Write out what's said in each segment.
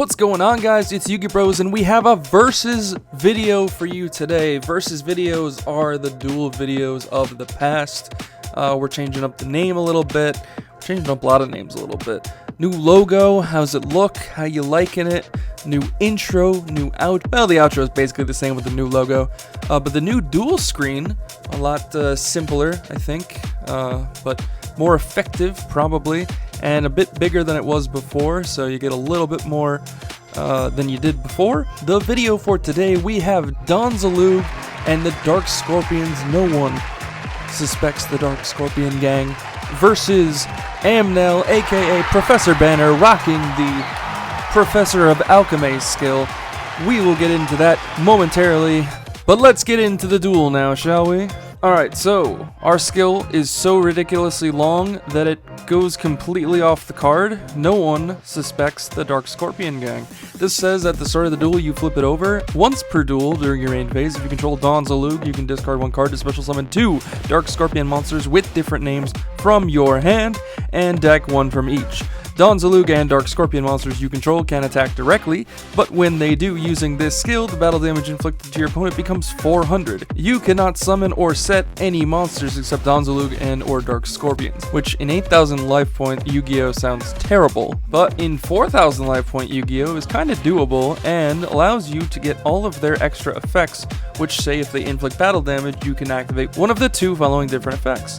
What's going on, guys? It's Yugi Bros, and we have a versus video for you today. Versus videos are the duel videos of the past. We're changing up the name a little bit. We're changing up a lot of names a little bit. New logo, how's it look? How you liking it? New intro, new out. Well, the outro is basically the same with the new logo. But the new duel screen, a lot simpler, I think, but more effective, probably. And a bit bigger than it was before, so you get a little bit more than you did before. The video for today, we have Zaloog and the Dark Scorpions. No one suspects the Dark Scorpion gang versus Amnael, aka Professor Banner, rocking the Professor of Alchemy skill. We will get into that momentarily, but let's get into the duel now, shall we? Alright, so our skill is so ridiculously long that it goes completely off the card. No one suspects the Dark Scorpion gang. This says at the start of the duel you flip it over once per duel during your main phase. If you control Zaloog, you can discard one card to special summon 2 Dark Scorpion monsters with different names from your hand and deck one from each. Zaloog and Dark Scorpion monsters you control can attack directly, but when they do using this skill, the battle damage inflicted to your opponent becomes 400. You cannot summon or set any monsters except Zaloog and or Dark Scorpions, which in 8,000 life point Yu-Gi-Oh sounds terrible, but in 4,000 life point Yu-Gi-Oh is kinda doable and allows you to get all of their extra effects, which say if they inflict battle damage, you can activate one of the 2 following different effects.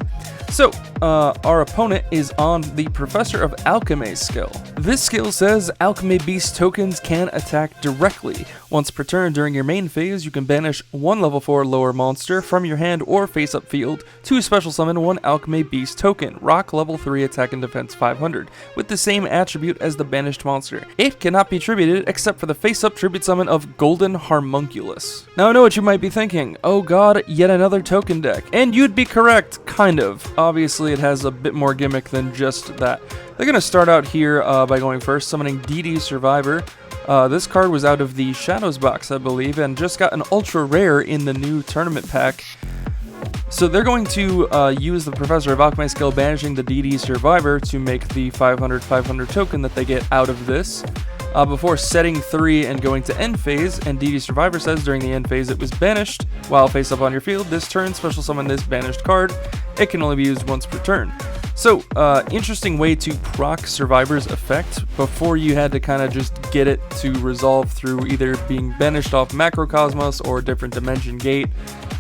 So, our opponent is on the Professor of Alchemy skill. This skill says Alchemy Beast tokens can attack directly. Once per turn during your main phase, you can banish one level 4 lower monster from your hand or face-up field to special summon one Alchemy Beast token, rock level 3 attack and defense 500, with the same attribute as the banished monster. It cannot be tributed except for the face-up tribute summon of Golden Harmunculus. Now I know what you might be thinking, oh god, yet another token deck. And you'd be correct, kind of. Obviously, it has a bit more gimmick than just that. They're going to start out here by going first, summoning DD Survivor. This card was out of the Shadows box, I believe, and just got an ultra rare in the new tournament pack. So they're going to use the Professor of Alchemy skill, banishing the DD Survivor to make the 500 token that they get out of this. Before setting 3 and going to end phase, and DD Survivor says during the end phase it was banished. While face up on your field, this turn special summon this banished card. It can only be used once per turn. So, interesting way to proc Survivor's effect. Before you had to kind of just get it to resolve through either being banished off Macrocosmos or different Dimension Gate,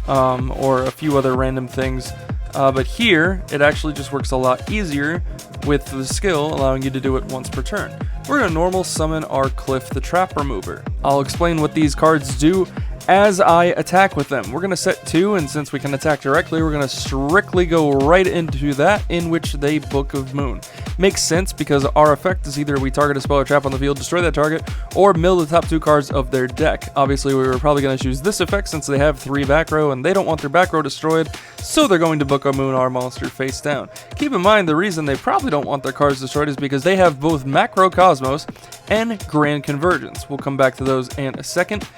or a few other random things. But here, it actually just works a lot easier with the skill, allowing you to do it once per turn. We're going to normal summon our Cliff the Trap Remover. I'll explain what these cards do as I attack with them. We're going to set 2, and since we can attack directly, we're going to strictly go right into that, in which they Book of Moon. Makes sense because our effect is either we target a spell or trap on the field, destroy that target, or mill the top 2 cards of their deck. Obviously, we were probably going to choose this effect since they have 3 back row, and they don't want their back row destroyed, so they're going to Book of Moon our monster face down. Keep in mind, the reason they probably don't want their cards destroyed is because they have both Macrocosmos and Grand Convergence. We'll come back to those in a second.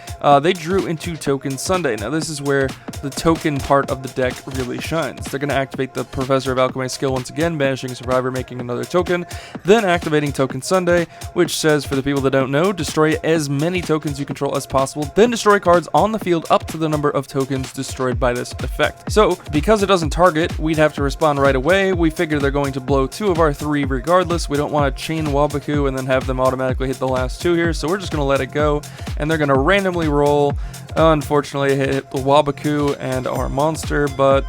They drew into Token Sunday. Now this is where the token part of the deck really shines. They're going to activate the Professor of Alchemy skill once again, banishing Survivor, making another token, then activating Token Sunday, which says, for the people that don't know, destroy as many tokens you control as possible, then destroy cards on the field up to the number of tokens destroyed by this effect. So, because it doesn't target, we'd have to respond right away. We figure they're going to blow 2 of our 3 regardless. We don't want to chain Wabaku and then have them automatically hit the last 2 here, so we're just going to let it go, and they're going to randomly roll. Unfortunately, hit the Wabaku and our monster, but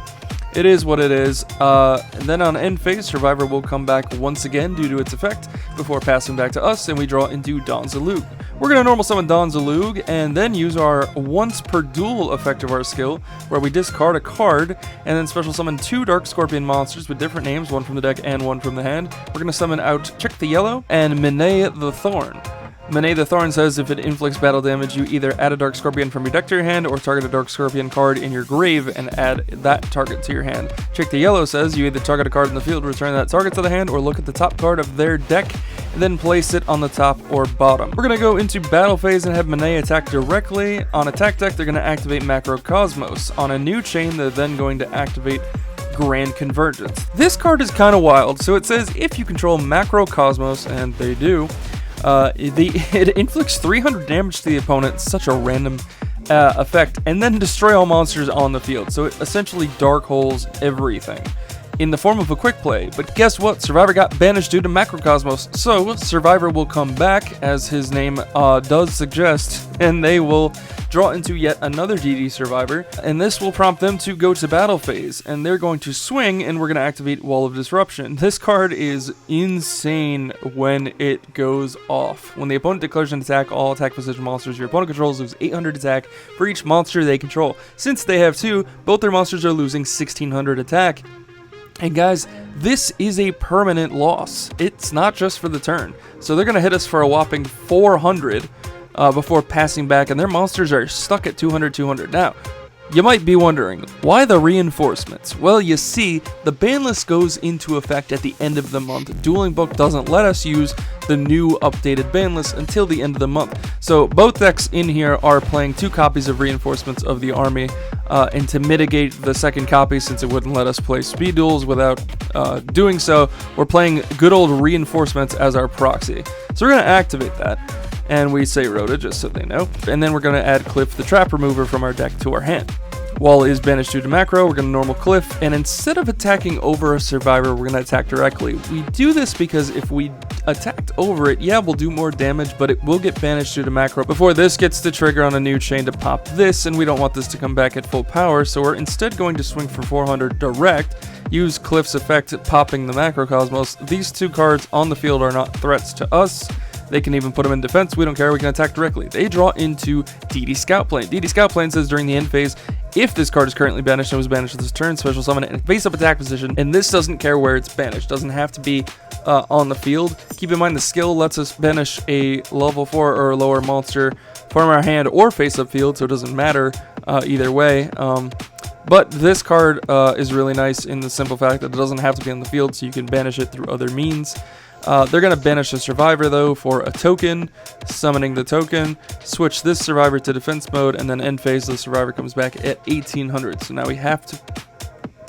it is what it is. And then on end phase, Survivor will come back once again due to its effect before passing back to us, and we draw into Zaloog. We're going to normal summon Zaloog and then use our once per duel effect of our skill, where we discard a card and then special summon 2 Dark Scorpion monsters with different names, one from the deck and one from the hand. We're going to summon out Check the Yellow and Amnael the Thorn. Amnael the Thorn says if it inflicts battle damage, you either add a Dark Scorpion from your deck to your hand or target a Dark Scorpion card in your grave and add that target to your hand. Check the Yellow says you either target a card in the field, return that target to the hand, or look at the top card of their deck and then place it on the top or bottom. We're going to go into battle phase and have Amnael attack directly. On attack deck, they're going to activate Macrocosmos. On a new chain, they're then going to activate Grand Convergence. This card is kind of wild. So it says if you control Macrocosmos, and they do, It inflicts 300 damage to the opponent, such a random effect, and then destroy all monsters on the field. So it essentially dark holes everything in the form of a quick play. But guess what? Survivor got banished due to Macrocosmos. So Survivor will come back, as his name does suggest, and they will draw into yet another DD Survivor, and this will prompt them to go to battle phase, and they're going to swing, and we're going to activate Wall of Disruption. This card is insane when it goes off. When the opponent declares an attack, all attack position monsters your opponent controls lose 800 attack for each monster they control. Since they have 2, both their monsters are losing 1600 attack. And guys, this is a permanent loss. It's not just for the turn. So they're going to hit us for a whopping 400 before passing back, and their monsters are stuck at 200. Now, you might be wondering, why the reinforcements? Well, you see, the ban list goes into effect at the end of the month. Dueling Book doesn't let us use the new updated ban list until the end of the month. So both decks in here are playing 2 copies of reinforcements of the army, and to mitigate the second copy, since it wouldn't let us play speed duels without doing so, we're playing good old reinforcements as our proxy. So we're going to activate that, and we say Rhoda just so they know, and then we're going to add Cliff the Trap Remover from our deck to our hand. Wall is banished due to macro, we're going to normal Cliff, and instead of attacking over a survivor, we're going to attack directly. We do this because if we attacked over it, yeah, we'll do more damage, but it will get banished due to macro before this gets to trigger on a new chain to pop this, and we don't want this to come back at full power, so we're instead going to swing for 400 direct, use Cliff's effect popping the Macrocosmos. These 2 cards on the field are not threats to us. They can even put them in defense. We don't care. We can attack directly. They draw into DD Scout Plane. DD Scout Plane says during the end phase, if this card is currently banished and was banished this turn, special summon it in face-up attack position. And this doesn't care where it's banished. Doesn't have to be on the field. Keep in mind the skill lets us banish a level 4 or lower monster from our hand or face-up field, so it doesn't matter either way. But this card is really nice in the simple fact that it doesn't have to be on the field, so you can banish it through other means. They're going to banish a survivor, though, for a token, summoning the token, switch this survivor to defense mode, and then end phase, the survivor comes back at 1800. So now we have to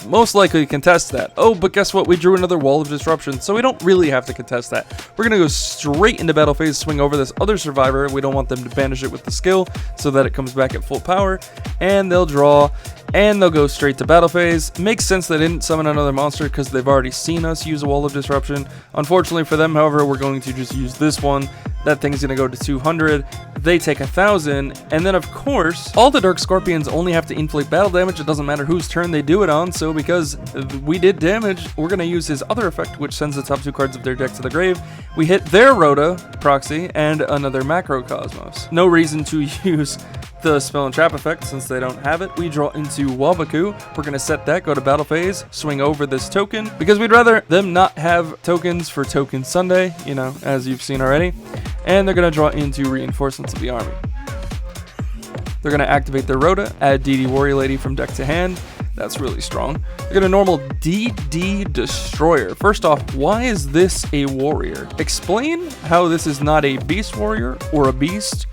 most likely contest that. Oh, but guess what? We drew another Wall of Disruption, so we don't really have to contest that. We're going to go straight into battle phase, swing over this other survivor. We don't want them to banish it with the skill so that it comes back at full power, and they'll draw, and they'll go straight to battle phase. Makes sense they didn't summon another monster because they've already seen us use a Wall of Disruption. Unfortunately for them, however, we're going to just use this one. That thing's going to go to 200. They take 1000, and then of course, all the Dark Scorpions only have to inflict battle damage. It doesn't matter whose turn they do it on, so because we did damage, we're going to use his other effect, which sends the top 2 cards of their deck to the grave. We hit their Rhoda proxy and another Macrocosmos. No reason to use the Spell and Trap effect since they don't have it. We draw into Wabaku. We're going to set that, go to battle phase, swing over this token, because we'd rather them not have tokens for Token Sunday, you know, as you've seen already. And they're going to draw into Reinforcements of the Army. They're going to activate their Rhoda, add DD Warrior Lady from deck to hand. That's really strong. They're going to normal DD Destroyer. First off, why is this a warrior? Explain how this is not a beast warrior or a beast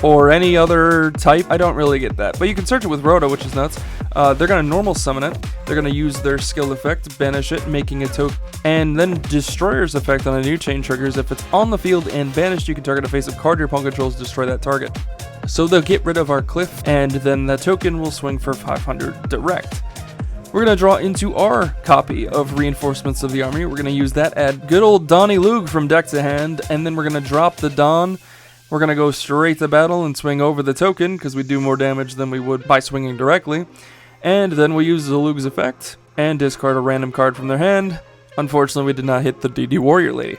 or any other type. I don't really get that, but you can search it with Rhoda, which is nuts. They're going to normal summon it. They're going to use their skill effect, banish it, making a token, and then Destroyer's effect on a new chain triggers. If it's on the field and banished, you can target a face-up card your opponent controls, destroy that target. So they'll get rid of our Cliff, and then the token will swing for 500 direct. We're going to draw into our copy of Reinforcements of the Army. We're going to use that, add good old Zaloog from deck to hand, and then we're going to drop the Don. We're going to go straight to battle and swing over the token, because we do more damage than we would by swinging directly. And then we use Zaloog's effect, and discard a random card from their hand. Unfortunately, we did not hit the DD Warrior Lady.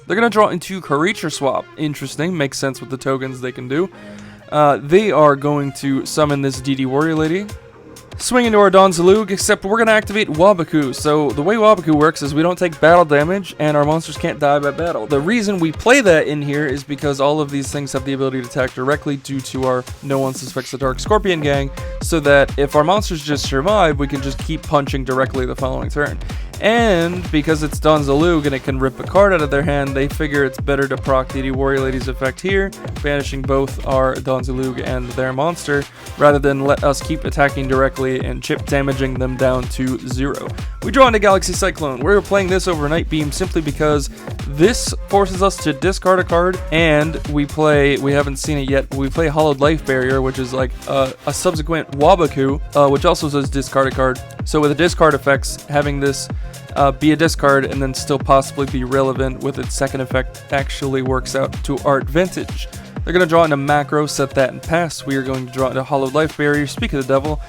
They're going to draw into Creature Swap. Interesting, makes sense with the tokens they can do. They are going to summon this DD Warrior Lady, swing into our Don Zaloog, except we're going to activate Wabaku. So the way Wabaku works is we don't take battle damage, and our monsters can't die by battle. The reason we play that in here is because all of these things have the ability to attack directly due to our No One Suspects the Dark Scorpion gang, so that if our monsters just survive, we can just keep punching directly the following turn. And because it's Don Zaloog and it can rip a card out of their hand, they figure it's better to proc DD Warrior Lady's effect here, banishing both our Don Zaloog and their monster, rather than let us keep attacking directly and chip damaging them down to 0. We draw into Galaxy Cyclone. We're playing this over Night Beam simply because this forces us to discard a card, and we haven't seen it yet, but we play Hollowed Life Barrier, which is like a subsequent Wabaku, which also says discard a card. So with the discard effects, having this be a discard and then still possibly be relevant with its second effect actually works out to our advantage. They're going to draw into Macro, set that and pass. We are going to draw into Hollowed Life Barrier, Speak of the Devil.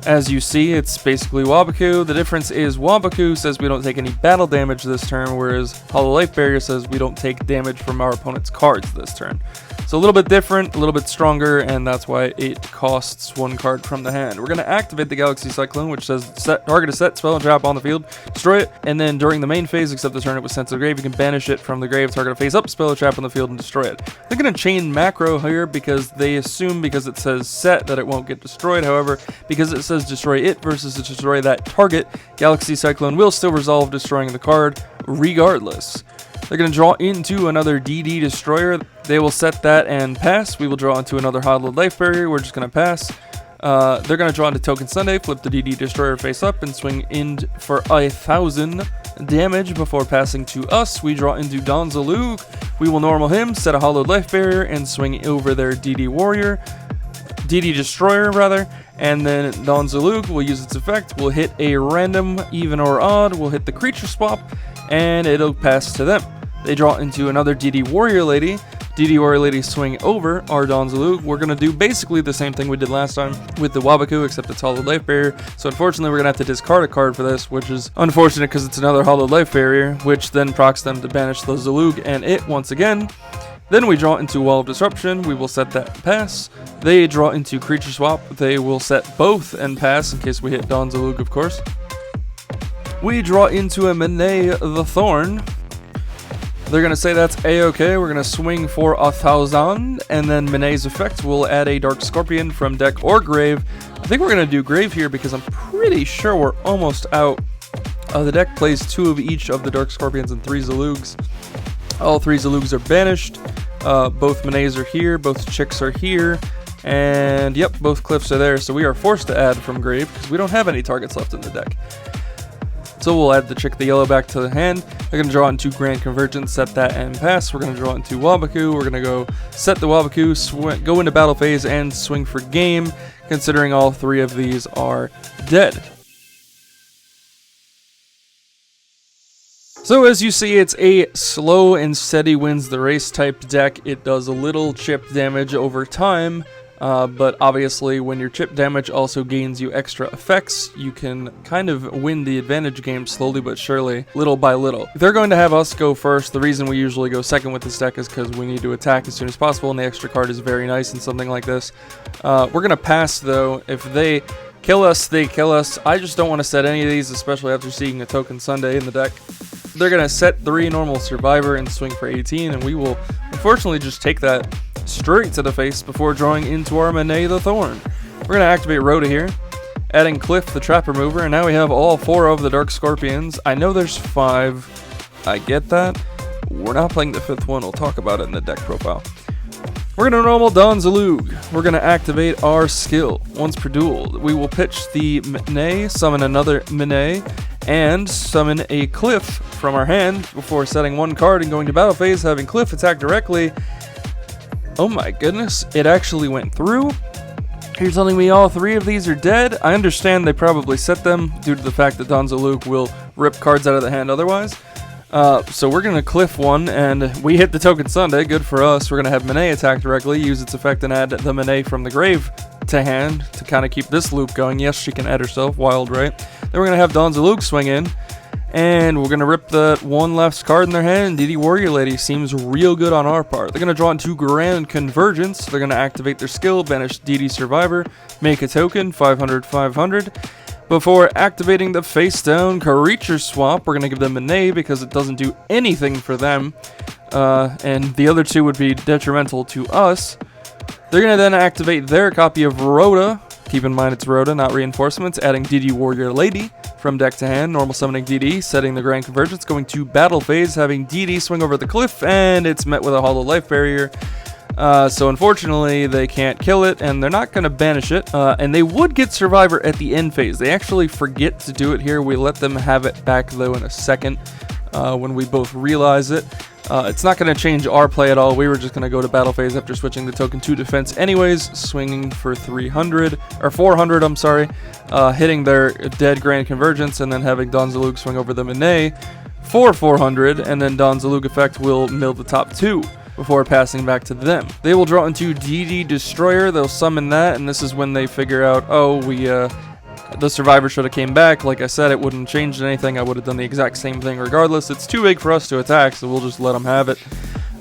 As you see, it's basically Wabaku. The difference is Wabaku says we don't take any battle damage this turn, whereas Hollowed Life Barrier says we don't take damage from our opponent's cards this turn. So a little bit different, a little bit stronger, and that's why it costs one card from the hand. We're going to activate the Galaxy Cyclone, which says target a set spell and trap on the field, destroy it, and then during the main phase, except the turn it was sent to the grave, you can banish it from the grave, target a face up, spell a trap on the field, and destroy it. They're going to chain Macro here because they assume because it says set that it won't get destroyed. However, because it says destroy it versus destroy that target, Galaxy Cyclone will still resolve destroying the card regardless. They're going to draw into another DD Destroyer. They will set that and pass. We will draw into another Hollowed Life Barrier. We're just going to pass. They're going to draw into Token Sunday, flip the DD Destroyer face up, and swing in for 1,000 damage before passing to us. We draw into Don Zaloog. We will normal him, set a Hollowed Life Barrier, and swing over their DD Destroyer rather. And then Don Zaloog will use its effect. We'll hit a random, even or odd. We'll hit the creature swap, and it'll pass to them. They draw into another DD Warrior Lady. DD Warrior Lady swing over our Don Zaloog. We're going to do basically the same thing we did last time with the Wabaku, except it's Hollowed Life Barrier. So unfortunately, we're going to have to discard a card for this, which is unfortunate because it's another Hollowed Life Barrier, which then procs them to banish the Zaloog and it once again. Then we draw into Wall of Disruption. We will set that and pass. They draw into Creature Swap. They will set both and pass in case we hit Don Zaloog, of course. We draw into a Amnael the Thorn. They're going to say that's A-okay. We're going to swing for 1,000, and then Amnael's effect will add a Dark Scorpion from deck or grave. I think we're going to do grave here because I'm pretty sure we're almost out. The deck plays 2 of each of the Dark Scorpions and 3 Zaloogs. All 3 Zaloogs are banished. Both Amnaels are here, both Chicks are here, and yep, both Cliffs are there. So we are forced to add from grave because we don't have any targets left in the deck. So we'll add the Chick the Yellow back to the hand. They're going to draw into Grand Convergence, set that and pass. We're going to draw into Wabaku. We're going to go set the Wabaku, go into battle phase, and swing for game, considering all 3 of these are dead. So as you see, it's a slow and steady wins the race type deck. It does a little chip damage over time. But obviously when your chip damage also gains you extra effects, you can kind of win the advantage game slowly but surely, little by little. They're going to have us go first. The reason we usually go second with this deck is because we need to attack as soon as possible, and the extra card is very nice in something like this. We're going to pass though. If they kill us, they kill us. I just don't want to set any of these, especially after seeing a Token Sunday in the deck. They're going to set 3 normal Survivor and swing for 18, and we will unfortunately just take that straight to the face before drawing into our Amnael the Thorn. We're going to activate Rhoda here, adding Cliff the Trap Remover, and now we have all 4 of the Dark Scorpions. I know there's 5. I get that. We're not playing the 5th one. We'll talk about it in the deck profile. We're going to normal Don Zaloog. We're going to activate our skill. Once per duel, we will pitch the Amnael, summon another Amnael, and summon a Cliff from our hand before setting 1 card and going to battle phase, having Cliff attack directly. Oh my goodness, it actually went through. You're telling me all 3 of these are dead? I understand they probably set them due to the fact that Don Zaloog will rip cards out of the hand otherwise. So we're going to Cliff 1, and we hit the Token Sunday. Good for us. We're going to have Amnael attack directly, use its effect, and add the Amnael from the grave to hand to kind of keep this loop going. Yes, she can add herself. Wild, right? Then we're going to have Don Zaloog swing in, and we're going to rip the 1 left card in their hand. DD Warrior Lady seems real good on our part. They're going to draw into Grand Convergence. They're going to activate their skill, banish DD Survivor, make a token, 500, 500. Before activating the face down Creature Swap, we're going to give them Amnael because it doesn't do anything for them. And the other 2 would be detrimental to us. They're going to then activate their copy of Rhoda. Keep in mind it's Rhoda, not reinforcements. Adding DD Warrior Lady from deck to hand. Normal summoning DD, setting the Grand Convergence. Going to battle phase, having DD swing over the Cliff, and it's met with a Hollowed Life Barrier. So unfortunately, they can't kill it, and they're not going to banish it. And they would get Survivor at the end phase. They actually forget to do it here. We let them have it back, though, in a second when we both realize it. It's not going to change our play at all. We were just going to go to battle phase after switching the token to defense anyways, swinging for 300, or 400, I'm sorry, hitting their dead Grand Convergence, and then having Don Zaloog swing over the Amnael for 400, and then Don Zaloog effect will mill the top two before passing back to them. They will draw into DD Destroyer. They'll summon that, and this is when they figure out, oh, the Survivor should have came back. Like I said, it wouldn't change anything. I would have done the exact same thing regardless. It's too big for us to attack, so we'll just let them have it.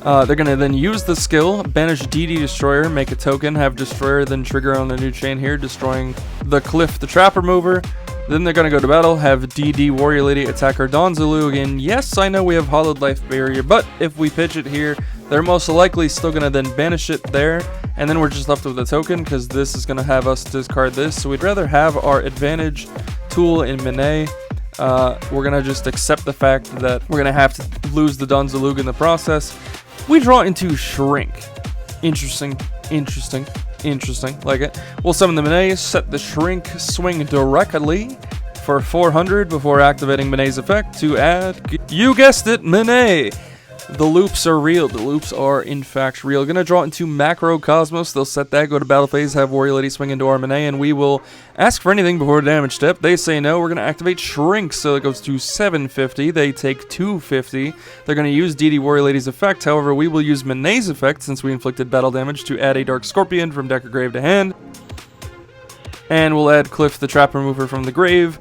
They're going to then use the skill, banish DD Destroyer, make a token, have Destroyer, then trigger on the new chain here, destroying the Cliff, the Trap Remover. Then they're going to go to battle, have DD Warrior Lady attack our Don Zaloog, and yes, I know we have Hollowed Life Barrier, but if we pitch it here, they're most likely still going to then banish it there, and then we're just left with the token, because this is going to have us discard this, so we'd rather have our advantage tool in Amnael. We're going to just accept the fact that we're going to have to lose the Don Zaloog in the process. We draw into Shrink. Interesting, like it. We'll summon the Amnael, set the Shrink, swing directly for 400 before activating Amnael's effect to add, you guessed it, Amnael. The loops are real. The loops are, in fact, real. Gonna draw into Macrocosmos. They'll set that, go to battle phase, have Warrior Lady swing into our Amnael, and we will ask for anything before damage step. They say no. We're gonna activate Shrink, so it goes to 750. They take 250. They're gonna use DD Warrior Lady's effect. However, we will use Amnael's effect since we inflicted battle damage to add a Dark Scorpion from deck or grave to hand. And we'll add Cliff, the Trap Remover, from the grave.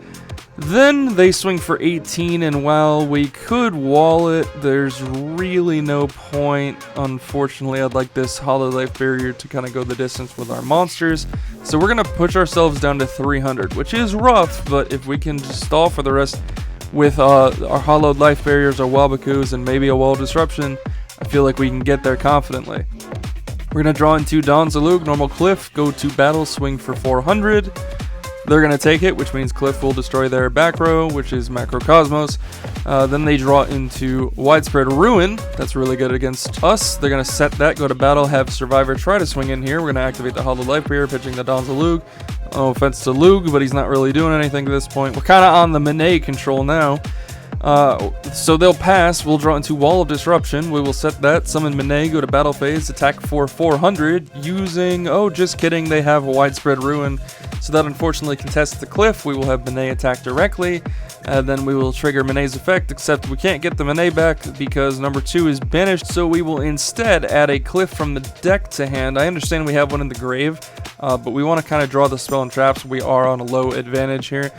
Then they swing for 18, and while we could wall it, there's really no point. Unfortunately, I'd like this Hollowed Life Barrier to kind of go the distance with our monsters. So we're going to push ourselves down to 300, which is rough, but if we can just stall for the rest with our Hollowed Life Barriers, our Wabakoos, and maybe a Wall Disruption, I feel like we can get there confidently. We're going to draw into Don Zaloog, normal Cliff, go to battle, swing for 400. They're going to take it, which means Cliff will destroy their back row, which is Macrocosmos. Then they draw into Widespread Ruin. That's really good against us. They're going to set that, go to battle, have Survivor try to swing in here. We're going to activate the Hollowed Life Barrier, pitching the Don Zaloog. No offense to Loog, but he's not really doing anything at this point. We're kind of on the Amnael control now. So they'll pass. We'll draw into Wall of Disruption. We will set that, summon Amnael, go to battle phase, attack for 400 using, oh, just kidding, they have a Widespread Ruin. So that unfortunately contests the Cliff. We will have Amnael attack directly. Then we will trigger Amnael's effect, except we can't get the Amnael back because number 2 is banished. So we will instead add a Cliff from the deck to hand. I understand we have one in the grave, but we want to kind of draw the spell and traps. We are on a low advantage here.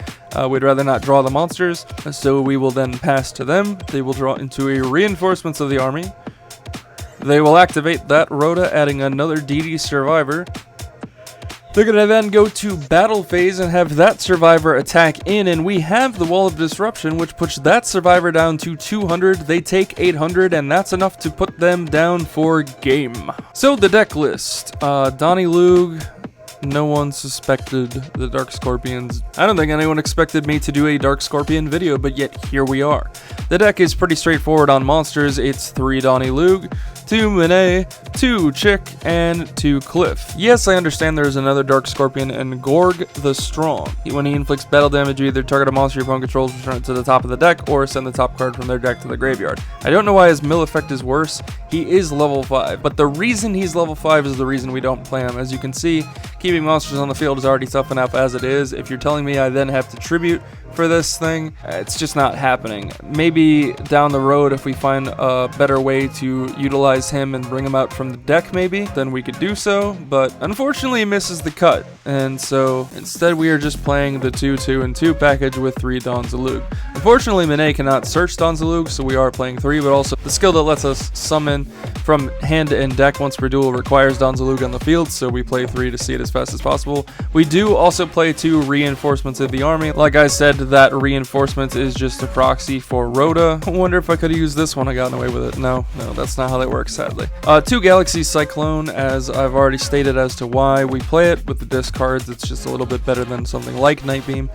We'd rather not draw the monsters. So we will then pass to them. They will draw into a Reinforcements of the Army. They will activate that Rhoda, adding another DD Survivor. They're going to then go to battle phase and have that Survivor attack in, and we have the Wall of Disruption, which puts that Survivor down to 200. They take 800, and that's enough to put them down for game. So the deck list. Donnie Loog. No one suspected the Dark Scorpions. I don't think anyone expected me to do a Dark Scorpion video, but yet here we are. The deck is pretty straightforward on monsters. It's 3 Donnie Loog, 2 Amnael, 2 Chick, and 2 Cliff. Yes, I understand there's another Dark Scorpion and Gorg the Strong. When he inflicts battle damage, you either target a monster your opponent controls, return it to the top of the deck, or send the top card from their deck to the graveyard. I don't know why his mill effect is worse. He is level 5, but the reason he's level 5 is the reason we don't play him. As you can see, keeping monsters on the field is already tough enough as it is. If you're telling me I then have to tribute for this thing, it's just not happening. Maybe down the road, if we find a better way to utilize him and bring him out from the deck, maybe, then we could do so, but unfortunately he misses the cut, and so instead we are just playing the 2, 2, and 2 package with 3 Don Zaloog. Unfortunately, Amnael cannot search Don Zaloog, so we are playing 3, but also the skill that lets us summon from hand and deck once per duel requires Don Zaloog on the field, so we play 3 to see it as fast fast as possible. We do also play 2 reinforcements of the army. Like I said, that reinforcement is just a proxy for Rhoda. I wonder if I could have used this one. I gotten away with it. No, that's not how that works, sadly. 2 Galaxy Cyclone, as I've already stated as to why we play it. With the discards, it's just a little bit better than something like Night Beam.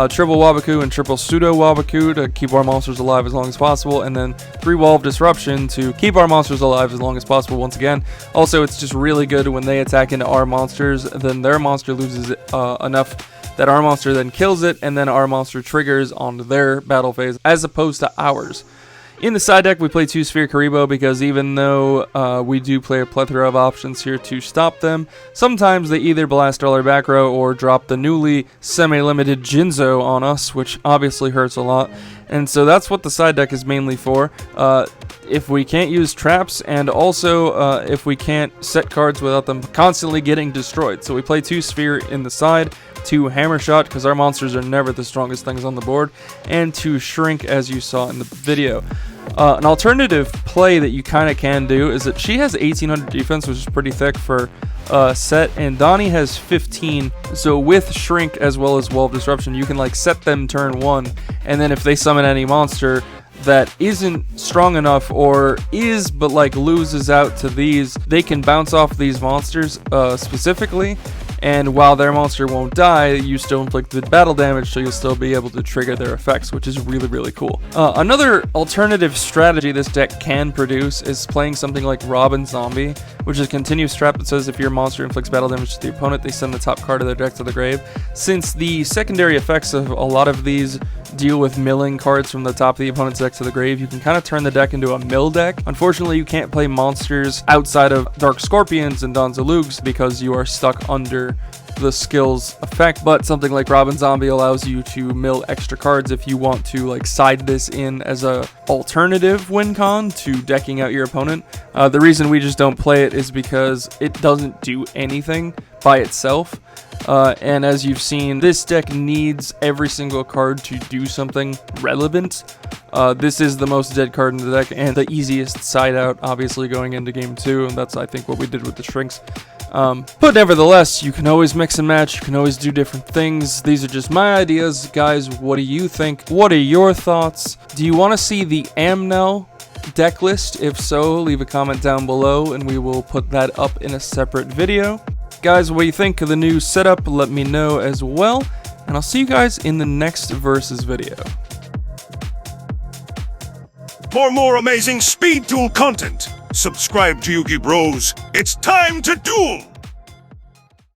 Triple Wabaku and triple Pseudo Wabaku to keep our monsters alive as long as possible, and then 3 Wall of Disruption to keep our monsters alive as long as possible once again. Also, it's just really good when they attack into our monsters, then their monster loses enough that our monster then kills it, and then our monster triggers on their battle phase as opposed to ours. In the side deck, we play 2 Sphere Karibo because even though we do play a plethora of options here to stop them, sometimes they either blast all our back row or drop the newly semi-limited Jinzo on us, which obviously hurts a lot. And so that's what the side deck is mainly for. If we can't use traps, and also if we can't set cards without them constantly getting destroyed. So we play 2 Sphere in the side, 2 Hammer Shot because our monsters are never the strongest things on the board, and 2 Shrink as you saw in the video. An alternative play that you kind of can do is that she has 1800 defense, which is pretty thick for set, and Donnie has 15. So with Shrink as well as Wall of Disruption, you can like set them turn 1, and then if they summon any monster that isn't strong enough or is but like loses out to these, they can bounce off these monsters specifically, and while their monster won't die, you still inflicted battle damage, so you'll still be able to trigger their effects, which is really, really cool. Another alternative strategy this deck can produce is playing something like Robin Zombie, which is a continuous trap that says if your monster inflicts battle damage to the opponent, they send the top card of their deck to the grave. Since the secondary effects of a lot of these deal with milling cards from the top of the opponent's deck to the grave, you can kind of turn the deck into a mill deck. Unfortunately, you can't play monsters outside of Dark Scorpions and Don Zaloogs because you are stuck under the skills effect, but something like Robin Zombie allows you to mill extra cards if you want to like side this in as a alternative win con to decking out your opponent. The reason we just don't play it is because it doesn't do anything by itself. And as you've seen, this deck needs every single card to do something relevant. This is the most dead card in the deck and the easiest side out, obviously, going into game 2, and that's, I think, what we did with the Shrinks. But nevertheless, you can always mix and match, you can always do different things. These are just my ideas. Guys, what do you think? What are your thoughts? Do you want to see the Amnael deck list? If so, leave a comment down below and we will put that up in a separate video. Guys, what do you think of the new setup? Let me know as well, and I'll see you guys in the next Versus video. For more amazing Speed Duel content, subscribe to Yugi Bros. It's time to duel!